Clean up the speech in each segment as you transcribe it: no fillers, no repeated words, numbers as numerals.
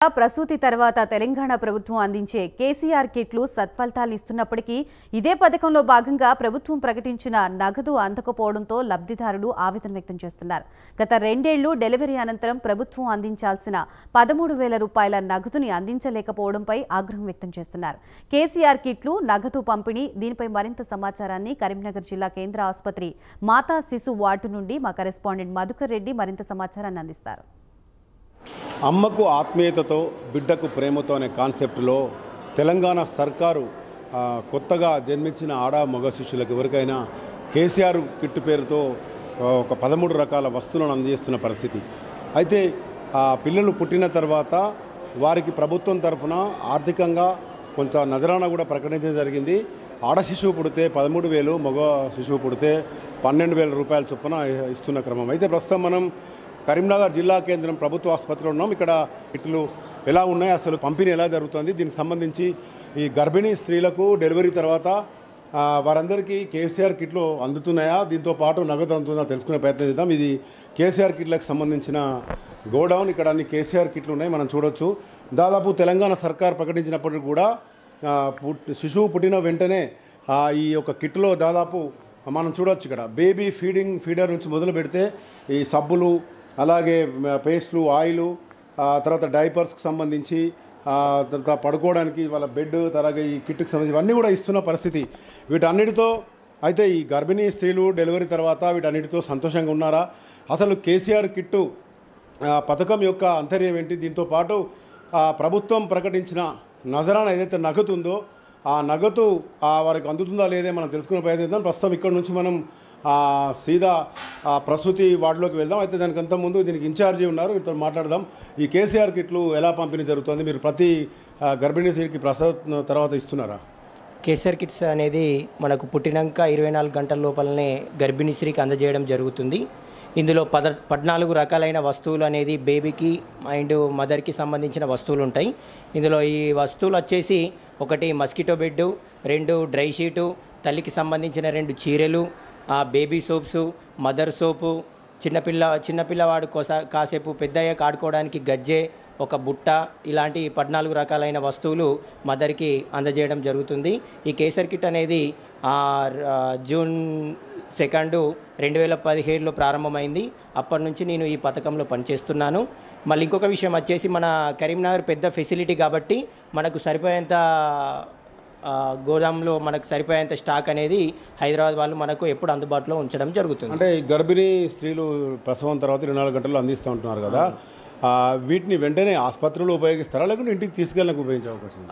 ప్రసూతి తర్వాత తెలంగాణ ప్రభుత్వం అందించే కేసీఆర్ కిట్లు సత్ఫలితాలు ఇస్తున్నప్పటికీ ఇదే పథకంలో భాగంగా ప్రభుత్వం ప్రకటించిన నగదు అందకపోవడంతో లబ్ధిదారులు ఆవేదన వ్యక్తం చేస్తున్నారు. గత 2 ఏళ్లు డెలివరీ అనంతరం ప్రభుత్వం అందించాల్సిన 13,000 రూపాయల నగదుని అందించలేకపోవడంపై ఆగ్రహం వ్యక్తం చేస్తున్నారు. కేసీఆర్ కిట్లు నగదు పంపిణీ దీనిపై మరింత సమాచారాన్ని కరీంనగర్ జిల్లా కేంద్ర ఆసుపత్రి మాతా శిశు వార్డు నుండి మా కరెస్పాండెంట్ మధుకర్ రెడ్డి మరింత సమాచారాన్ని అందిస్తారు. అమ్మకు ఆత్మీయతతో బిడ్డకు ప్రేమతో అనే కాన్సెప్ట్లో తెలంగాణ సర్కారు కొత్తగా జన్మించిన ఆడ మగ శిశువులకు ఎవరికైనా కేసీఆర్ కిట్టు పేరుతో ఒక 13 రకాల వస్తువులను అందజేస్తున్న పరిస్థితి. అయితే పిల్లలు పుట్టిన తర్వాత వారికి ప్రభుత్వం తరఫున ఆర్థికంగా కొంత నజరానా కూడా ప్రకటించడం జరిగింది. ఆడ శిశువు పుడితే 13,000, మగ శిశువు పుడితే 12,000 రూపాయల చొప్పున ఇస్తున్న క్రమం. అయితే ప్రస్తుతం మనం కరీంనగర్ జిల్లా కేంద్రం ప్రభుత్వ ఆసుపత్రిలో ఉన్నాం. ఇక్కడ కిట్లు ఎలా ఉన్నాయి, అసలు పంపిణీ ఎలా జరుగుతుంది, దీనికి సంబంధించి ఈ గర్భిణీ స్త్రీలకు డెలివరీ తర్వాత వారందరికీ కేసీఆర్ కిట్లు అందుతున్నాయా, దీంతో పాటు నగదు అందుతుందా తెలుసుకునే ప్రయత్నం చేద్దాం. ఇది కేసీఆర్ కిట్లకు సంబంధించిన గోడౌన్. ఇక్కడ అన్ని కేసీఆర్ కిట్లు ఉన్నాయి, మనం చూడొచ్చు. దాదాపు తెలంగాణ సర్కార్ ప్రకటించినప్పటికీ కూడా శిశువు పుట్టిన వెంటనే ఈ యొక్క కిట్లో దాదాపు మనం చూడవచ్చు. ఇక్కడ బేబీ ఫీడర్ నుంచి మొదలు పెడితే ఈ సబ్బులు, అలాగే పేస్ట్లు, ఆయిలు, తర్వాత డైపర్స్కి సంబంధించి, తర్వాత పడుకోవడానికి వాళ్ళ బెడ్, అలాగే ఈ కిట్కి సంబంధించి ఇవన్నీ కూడా ఇస్తున్న పరిస్థితి. వీటన్నిటితో అయితే ఈ గర్భిణీ స్త్రీలు డెలివరీ తర్వాత వీటన్నిటితో సంతోషంగా ఉన్నారా, అసలు కేసీఆర్ కిట్టు పథకం యొక్క అంతర్యం ఏంటి, దీంతో పాటు ప్రభుత్వం ప్రకటించిన నజరానా ఏదైతే నగదు ఉందో ఆ నగదు వారికి అందుతుందా లేదే మనం తెలుసుకునే ప్రయత్నిద్దాం. ప్రస్తుతం ఇక్కడ నుంచి మనం సీదా ప్రసూతి వార్డులోకి వెళ్దాం. అయితే దానికంత ముందు దీనికి ఇన్ఛార్జి ఉన్నారు, వీటితో మాట్లాడదాం. ఈ కేసీఆర్ కిట్లు ఎలా పంపిణీ జరుగుతుంది, మీరు ప్రతి గర్భిణీ స్త్రీకి ప్రసవ తర్వాత ఇస్తున్నారా? కేసీఆర్ కిట్స్ అనేది మనకు పుట్టినాక 24 గంటల లోపలనే గర్భిణీ స్త్రీకి అందజేయడం జరుగుతుంది. ఇందులో 14 రకాలైన వస్తువులు అనేది బేబీకి అండ్ మదర్కి సంబంధించిన వస్తువులు ఉంటాయి. ఇందులో ఈ వస్తువులు వచ్చేసి 1 మస్కిటో బెడ్, 2 డ్రై షీటు, తల్లికి సంబంధించిన 2 చీరలు, బేబీ సోప్స్, మదర్ సోపు, చిన్నపిల్లవాడు కాసేపు పెద్దయ్యాక ఆడుకోవడానికి గజ్జె, 1 బుట్ట, ఇలాంటి 14 రకాలైన వస్తువులు మదర్కి అందజేయడం జరుగుతుంది. ఈ కేసీఆర్ కిట్ అనేది జూన్ 2, 2017లో ప్రారంభమైంది. అప్పటి నుంచి నేను ఈ పథకంలో పనిచేస్తున్నాను. మళ్ళీ ఇంకొక విషయం వచ్చేసి మన కరీంనగర్ పెద్ద ఫెసిలిటీ కాబట్టి మనకు సరిపోయేంత గోదాంలో మనకు సరిపోయేంత స్టాక్ అనేది హైదరాబాద్ వాళ్ళు మనకు ఎప్పుడు అందుబాటులో ఉంచడం జరుగుతుంది. అంటే గర్భిణీ స్త్రీలు ప్రసవం తర్వాత 24 గంటల్లో అందిస్తూ ఉంటున్నారు కదా, వీటిని వెంటనే ఆసుపత్రులు ఉపయోగిస్తారా లేకుంటే ఇంటికి తీసుకెళ్ళడానికి ఉపయోగించే అవకాశం?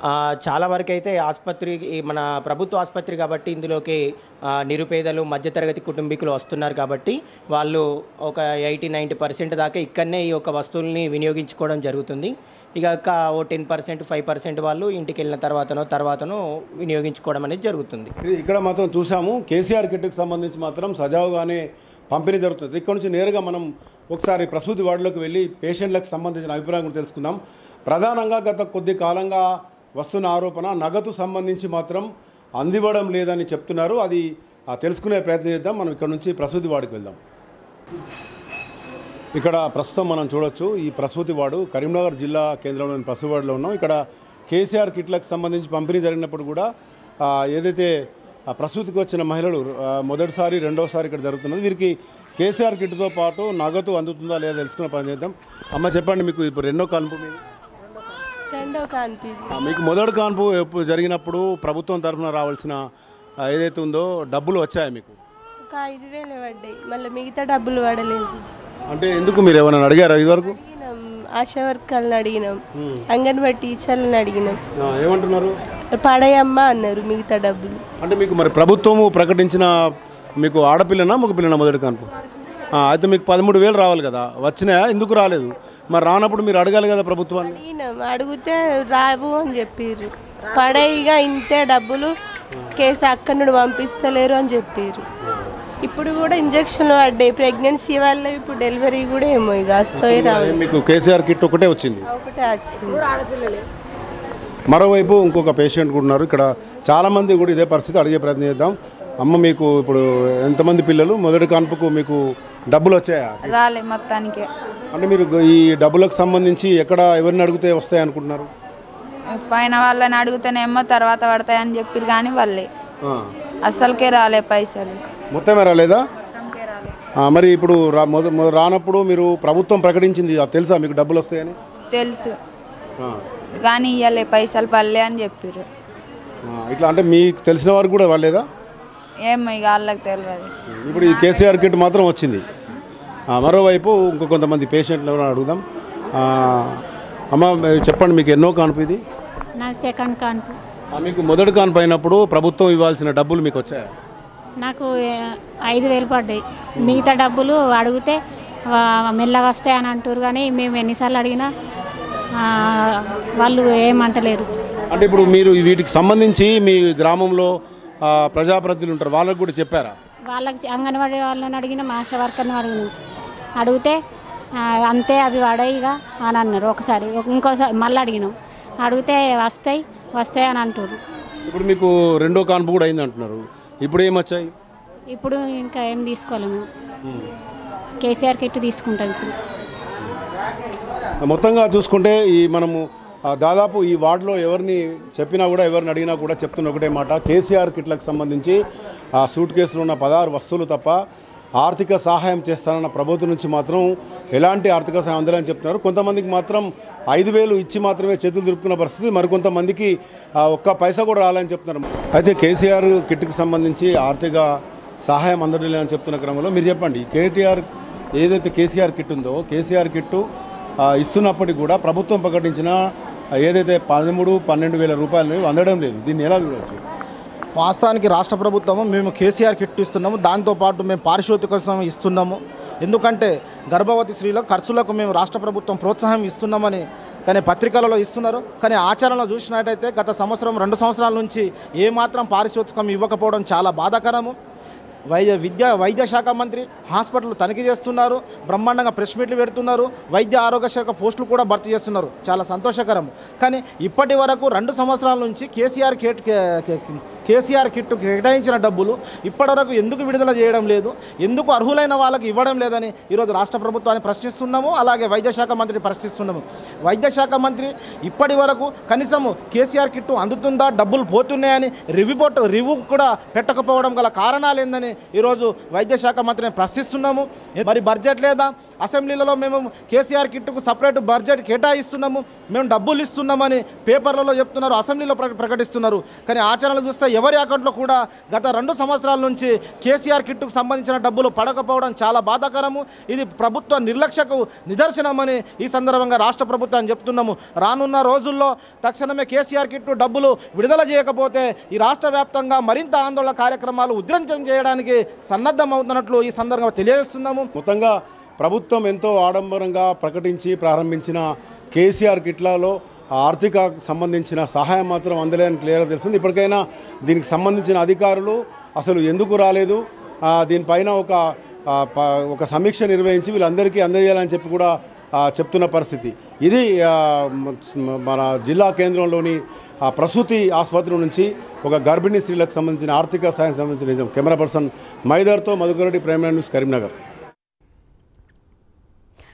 చాలా వరకు అయితే ఆసుపత్రి, మన ప్రభుత్వ ఆసుపత్రి కాబట్టి ఇందులోకి నిరుపేదలు, మధ్యతరగతి కుటుంబీకులు వస్తున్నారు కాబట్టి వాళ్ళు ఒక 80-90% దాకా ఇక్కడనే ఈ యొక్క వస్తువుల్ని వినియోగించుకోవడం జరుగుతుంది. ఇక 10%, 5% వాళ్ళు ఇంటికి వెళ్ళిన తర్వాతనో వినియోగించుకోవడం అనేది జరుగుతుంది. ఇక్కడ మాత్రం చూసాము కేసీఆర్ కిట్కి సంబంధించి మాత్రం సజావుగానే పంపిణీ జరుగుతుంది. ఇక్కడ నుంచి నేరుగా మనం ఒకసారి ప్రసూతి వార్డులోకి వెళ్ళి పేషెంట్లకు సంబంధించిన అభిప్రాయం కూడా తెలుసుకుందాం. ప్రధానంగా గత కొద్ది కాలంగా వస్తున్న ఆరోపణ నగదు సంబంధించి మాత్రం అందివ్వడం లేదని చెప్తున్నారు. అది తెలుసుకునే ప్రయత్నం చేద్దాం. మనం ఇక్కడ నుంచి ప్రసూతి వార్డుకి వెళ్దాం. ఇక్కడ ప్రస్తుతం మనం చూడొచ్చు, ఈ ప్రసూతి వార్డు కరీంనగర్ జిల్లా కేంద్రంలోని ప్రసూతి వార్డులో ఉన్నాం. ఇక్కడ కేసీఆర్ కిట్లకు సంబంధించి పంపిణీ జరిగినప్పుడు కూడా ఏదైతే ప్రసూతికి వచ్చిన మహిళలు మొదటిసారి, రెండోసారి ఇక్కడ జరుగుతున్నది. వీరికి కేసీఆర్ కిట్తో పాటు నగదు అందుతుందా లేదా తెలుసుకునే పని చేద్దాం. అమ్మ చెప్పండి, మీకు ఇప్పుడు రెండో కాన్పు మీకు మొదటి కాన్పు జరిగినప్పుడు ప్రభుత్వం తరఫున రావాల్సిన ఏదైతే ఉందో డబ్బులు వచ్చాయి మీకు? 5,000 పడ్డాయి, మళ్ళీ మిగతా డబ్బులు పడలేదు. అంటే ఎందుకు, మీరు ఏమైనా అడిగారా ఇదివరకు? ఆశా వర్కర్లను అడిగినాం, అంగన్వాడీ టీచర్లను అడిగినాం, ఏమంటున్నారు? పడేయమ్మా అన్నారు మిగతా డబ్బులు. అంటే మీకు మరి ప్రభుత్వము ప్రకటించిన మీకు ఆడపిల్లనా మగపిల్లనా మొదటి కాన్పు? అయితే మీకు 13,000 రావాలి కదా, వచ్చినాయా? ఎందుకు రాలేదు? మరి రానప్పుడు మీరు అడగాలి కదా ప్రభుత్వాన్ని. అడిగితే రావు అని చెప్పారు, పడేయిగా ఇంతే డబ్బులు, కేసు అక్కడి నుండి పంపిస్తలేరు అని చెప్పారు. ఇప్పుడు కూడా ఇంజక్షన్లు పడ్డాయి ప్రెగ్నెన్సీ వల్ల, ఇప్పుడు డెలివరీ కూడా ఏమో ఇక వస్తాయి రావు. మీకు కేసీఆర్ కిట్ ఒకటే వచ్చింది? ఒకటే వచ్చింది. మరోవైపు ఇంకొక పేషెంట్ కూడా ఉన్నారు. ఇక్కడ చాలామంది కూడా ఇదే పరిస్థితి, అడిగే ప్రయత్నం చేద్దాం. అమ్మ, మీకు ఇప్పుడు ఎంతమంది పిల్లలు? మొదటి కాన్పుకు మీకు డబ్బులు వచ్చాయా? రాలే మొత్తానికి. అంటే మీరు ఈ డబ్బులకు సంబంధించి ఎక్కడ ఎవరిని అడిగితే వస్తాయి అనుకుంటున్నారు? పైన వాళ్ళని అడుగుతానేమో తర్వాత పడతాయని చెప్పారు కానీ వాళ్ళే అస్సలకే రాలే పైసలు, మొత్తమే రాలేదా? మొత్తంకే రాలే. మరి ఇప్పుడు రానప్పుడు మీరు ప్రభుత్వం ప్రకటించింది అది తెలుసా మీకు డబ్బులు వస్తాయని? తెలుసు కానీ ఇవ్వలే, పైసలు పడలే అని చెప్పారు. ఇట్లా అంటే మీకు తెలిసిన వారికి కూడా రాలేదా? ఏమో ఇక వాళ్ళకి తెలియదు. ఇప్పుడు ఈ కేసీఆర్ కిట్ మాత్రం వచ్చింది. మరోవైపు ఇంకో కొంతమంది పేషెంట్లు ఎవరైనా అడుగుదాం. అమ్మ చెప్పండి, మీకు ఎన్నో కాన్పు ఇది? నా సెకండ్ కాన్పు. మీకు మొదటి కాన్పు అయినప్పుడు ప్రభుత్వం ఇవ్వాల్సిన డబ్బులు మీకు వచ్చాయా? నాకు 5,000 పడ్డాయి. మిగతా డబ్బులు అడిగితే మెల్లగా వస్తాయని అంటారు కానీ మేము ఎన్నిసార్లు అడిగినా వాళ్ళు ఏమంటలేరు. అంటే ఇప్పుడు మీరు వీటికి సంబంధించి మీ గ్రామంలో ప్రజాప్రతినిధులు ఉంటారు, వాళ్ళకి కూడా చెప్పారా? వాళ్ళకి అంగన్వాడీ వాళ్ళని అడిగిన ఆశా వర్కర్ని అడిగితే అంతే అవి పడాయిగా అని అన్నారు. ఒకసారి ఇంకోసారి మళ్ళీ అడిగినాం, అడిగితే వస్తాయి అని అంటారు. ఇప్పుడు మీకు రెండో కాన్పు కూడా అయింది అంటున్నారు, ఇప్పుడు ఏమొచ్చాయి? ఇప్పుడు ఇంకా ఏం తీసుకోలేము, కేసీఆర్ కిట్ తీసుకుంటాం. ఇప్పుడు మొత్తంగా చూసుకుంటే ఈ మనము దాదాపు ఈ వార్డులో ఎవరిని చెప్పినా కూడా ఎవరిని అడిగినా కూడా చెప్తున్న ఒకటే మాట, కేసీఆర్ కిట్లకు సంబంధించి ఆ సూట్ కేసులో ఉన్న 16 వస్తువులు తప్ప ఆర్థిక సహాయం చేస్తానన్న ప్రభుత్వం నుంచి మాత్రం ఎలాంటి ఆర్థిక సహాయం అందలేని చెప్తున్నారు. కొంతమందికి మాత్రం 5,000 ఇచ్చి మాత్రమే చేతులు దులుపుకున్న పరిస్థితి, మరికొంతమందికి ఒక్క పైసా కూడా రాలని చెప్తున్నారు. అయితే కేసీఆర్ కిట్కి సంబంధించి ఆర్థిక సహాయం అందడం లేదని చెప్తున్న క్రమంలో మీరు చెప్పండి, ఏదైతే కేసీఆర్ కిట్ ఉందో కేసీఆర్ కిట్టు ఇస్తున్నప్పటికీ కూడా ప్రభుత్వం ప్రకటించిన ఏదైతే 13-12 రూపాయలు అందడం లేదు, దీన్ని ఎలా చూడవచ్చు? వాస్తవానికి రాష్ట్ర ప్రభుత్వము మేము కేసీఆర్ కిట్ ఇస్తున్నాము, దాంతోపాటు మేము పారిశోధిక ఇస్తున్నాము. ఎందుకంటే గర్భవతి స్త్రీల ఖర్చులకు మేము రాష్ట్ర ప్రభుత్వం ప్రోత్సాహం ఇస్తున్నామని కానీ పత్రికలలో ఇస్తున్నారు. కానీ ఆచరణలో చూసినట్టయితే గత సంవత్సరం 2 సంవత్సరాల నుంచి ఏమాత్రం పారిశోధికం ఇవ్వకపోవడం చాలా బాధాకరము. వైద్య శాఖ మంత్రి హాస్పిటల్ తనిఖీ చేస్తున్నారు, బ్రహ్మాండంగా ప్రెస్ మీట్లు పెడుతున్నారు, వైద్య ఆరోగ్య శాఖ పోస్టులు కూడా భర్తీ చేస్తున్నారు, చాలా సంతోషకరం. కానీ ఇప్పటి వరకు 2 సంవత్సరాల నుంచి కేసీఆర్ కిట్ కేటాయించిన డబ్బులు ఇప్పటివరకు ఎందుకు విడుదల చేయడం లేదు, ఎందుకు అర్హులైన వాళ్ళకి ఇవ్వడం లేదని ఈరోజు రాష్ట్ర ప్రభుత్వాన్ని ప్రశ్నిస్తున్నాము, అలాగే వైద్య శాఖ మంత్రిని ప్రశ్నిస్తున్నాము. వైద్య శాఖ మంత్రి ఇప్పటి వరకు కనీసం కేసీఆర్ కిట్ అందుతుందా, డబ్బులు పోతున్నాయని రివ్యూ కూడా పెట్టకపోవడం గల కారణాలు ఏందని ఈరోజు వైద్య శాఖ మంత్రిని ప్రశ్నిస్తున్నాము. మరి బడ్జెట్ లేదా, అసెంబ్లీలలో మేము కేసీఆర్ కిట్కు సపరేట్ బడ్జెట్ కేటాయిస్తున్నాము, మేము డబ్బులు ఇస్తున్నామని పేపర్లలో చెప్తున్నారు, అసెంబ్లీలో ప్రకటిస్తున్నారు. కానీ ఆచరణలు చూస్తే ఎవరి అకౌంట్లో కూడా గత 2 సంవత్సరాల నుంచి కేసీఆర్ కిట్కు సంబంధించిన డబ్బులు పడకపోవడం చాలా బాధాకరము. ఇది ప్రభుత్వ నిర్లక్ష్యకు నిదర్శనమని ఈ సందర్భంగా రాష్ట్ర ప్రభుత్వాన్ని చెప్తున్నాము. రానున్న రోజుల్లో తక్షణమే కేసీఆర్ కిట్ డబ్బులు విడుదల చేయకపోతే ఈ రాష్ట్ర వ్యాప్తంగా మరింత ఆందోళన కార్యక్రమాలు ఉధృతం చేయడానికి సన్నద్ధమవుతున్నట్లు ఈ సందర్భంగా తెలియజేస్తున్నాము. మొత్తంగా ప్రభుత్వం ఎంతో ఆడంబరంగా ప్రకటించి ప్రారంభించిన కేసీఆర్ కిట్లలో ఆర్థిక సంబంధించిన సహాయం మాత్రం అందలేని క్లియర్గా తెలుస్తుంది. ఇప్పటికైనా దీనికి సంబంధించిన అధికారులు అసలు ఎందుకు రాలేదు, దీనిపైన ఒక సమీక్ష నిర్వహించి వీళ్ళందరికీ అందజేయాలని చెప్పి కూడా చెప్తున్న పరిస్థితి. ఇది మన జిల్లా కేంద్రంలోని ప్రసూతి ఆసుపత్రి నుంచి ఒక గర్భిణీ స్త్రీలకు సంబంధించిన ఆర్థిక సహాయం సంబంధించిన కెమెరా పర్సన్ మైదర్తో మధుకర్ రెడ్డి, ప్రైమ్ న్యూస్, కరీంనగర్.